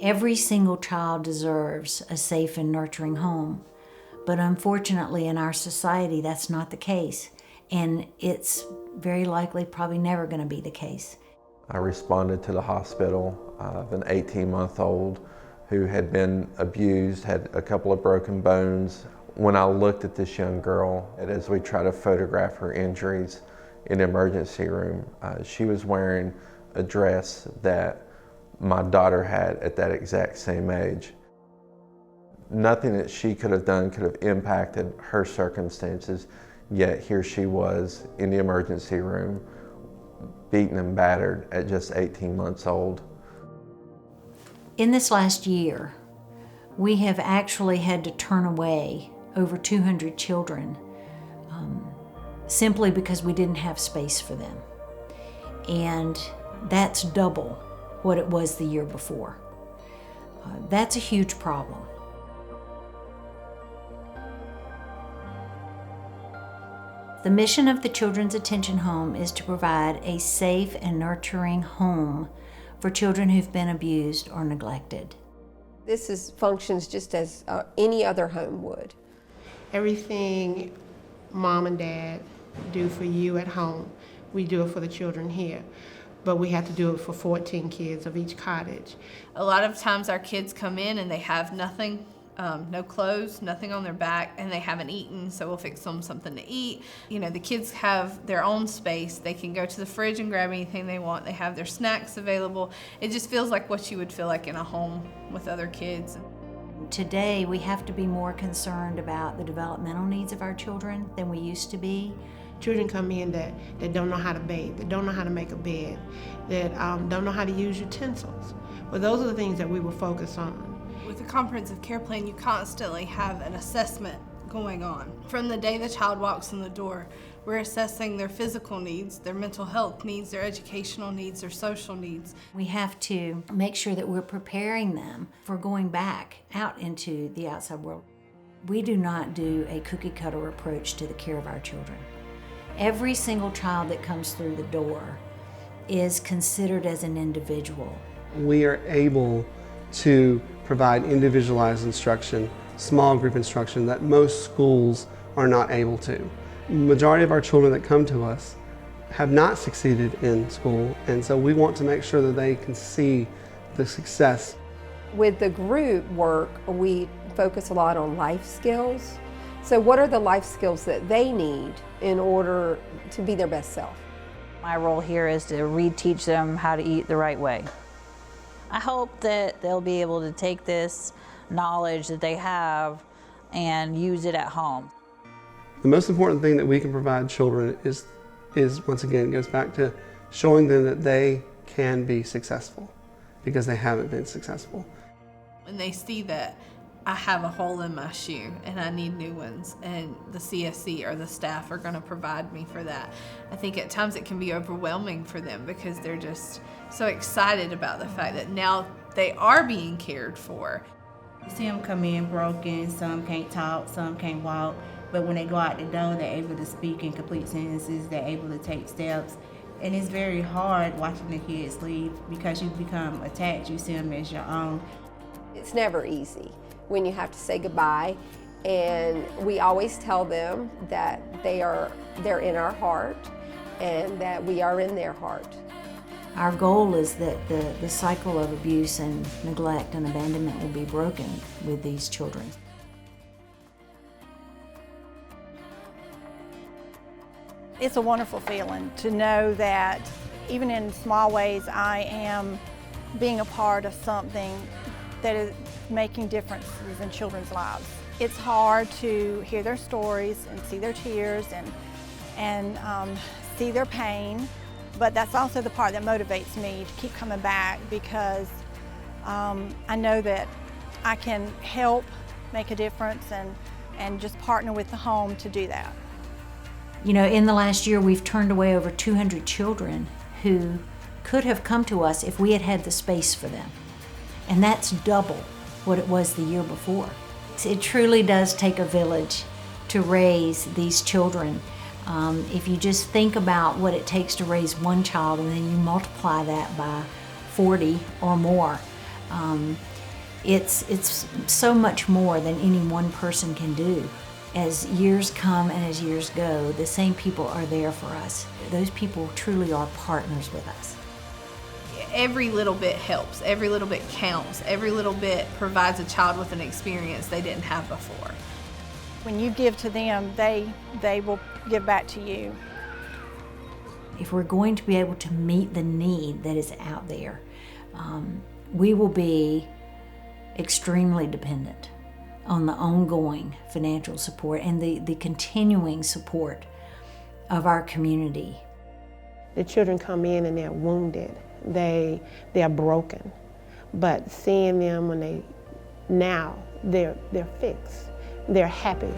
Every single child deserves a safe and nurturing home, but unfortunately in our society that's not the case, and it's very likely probably never going to be the case. I responded to the hospital of an 18-month-old who had been abused, had a couple of broken bones. When I looked at this young girl, and as we try to photograph her injuries in the emergency room, she was wearing a dress that my daughter had at that exact same age. Nothing that she could have done could have impacted her circumstances, yet here she was in the emergency room, beaten and battered at just 18 months old. In this last year, we have actually had to turn away over 200 children simply because we didn't have space for them. And that's double what it was the year before. That's a huge problem. The mission of the Children's Attention Home is to provide a safe and nurturing home for children who've been abused or neglected. This functions just as any other home would. Everything mom and dad do for you at home, we do it for the children here. But we have to do it for 14 kids of each cottage. A lot of times our kids come in and they have nothing, no clothes, nothing on their back, and they haven't eaten, so we'll fix them something to eat. You know, the kids have their own space. They can go to the fridge and grab anything they want. They have their snacks available. It just feels like what you would feel like in a home with other kids. Today, we have to be more concerned about the developmental needs of our children than we used to be. Children come in that don't know how to bathe, that don't know how to make a bed, that don't know how to use utensils. Well, those are the things that we will focus on. With a comprehensive care plan, you constantly have an assessment going on. From the day the child walks in the door, we're assessing their physical needs, their mental health needs, their educational needs, their social needs. We have to make sure that we're preparing them for going back out into the outside world. We do not do a cookie cutter approach to the care of our children. Every single child that comes through the door is considered as an individual. We are able to provide individualized instruction, small group instruction that most schools are not able to. The majority of our children that come to us have not succeeded in school, and so we want to make sure that they can see the success. With the group work, we focus a lot on life skills. So what are the life skills that they need in order to be their best self? My role here is to reteach them how to eat the right way. I hope that they'll be able to take this knowledge that they have and use it at home. The most important thing that we can provide children is once again, it goes back to showing them that they can be successful because they haven't been successful. When they see that I have a hole in my shoe and I need new ones, and the CSC or the staff are going to provide me for that, I think at times it can be overwhelming for them because they're just so excited about the fact that now they are being cared for. You see them come in broken, some can't talk, some can't walk, but when they go out the door, they're able to speak in complete sentences, they're able to take steps. And it's very hard watching the kids leave because you become attached, you see them as your own. It's never easy when you have to say goodbye, and we always tell them that they're in our heart and that we are in their heart. Our goal is that the cycle of abuse and neglect and abandonment will be broken with these children. It's a wonderful feeling to know that even in small ways I am being a part of something that is making differences in children's lives. It's hard to hear their stories and see their tears and see their pain, but that's also the part that motivates me to keep coming back because I know that I can help make a difference and just partner with the home to do that. You know, in the last year we've turned away over 200 children who could have come to us if we had had the space for them. And that's double what it was the year before. It truly does take a village to raise these children. If you just think about what it takes to raise one child and then you multiply that by 40 or more, It's so much more than any one person can do. As years come and as years go, the same people are there for us. Those people truly are partners with us. Every little bit helps. Every little bit counts. Every little bit provides a child with an experience they didn't have before. When you give to them, they will give back to you. If we're going to be able to meet the need that is out there, we will be extremely dependent on the ongoing financial support and the continuing support of our community. The children come in and they're wounded. They're broken. But seeing them when they're fixed, they're happy.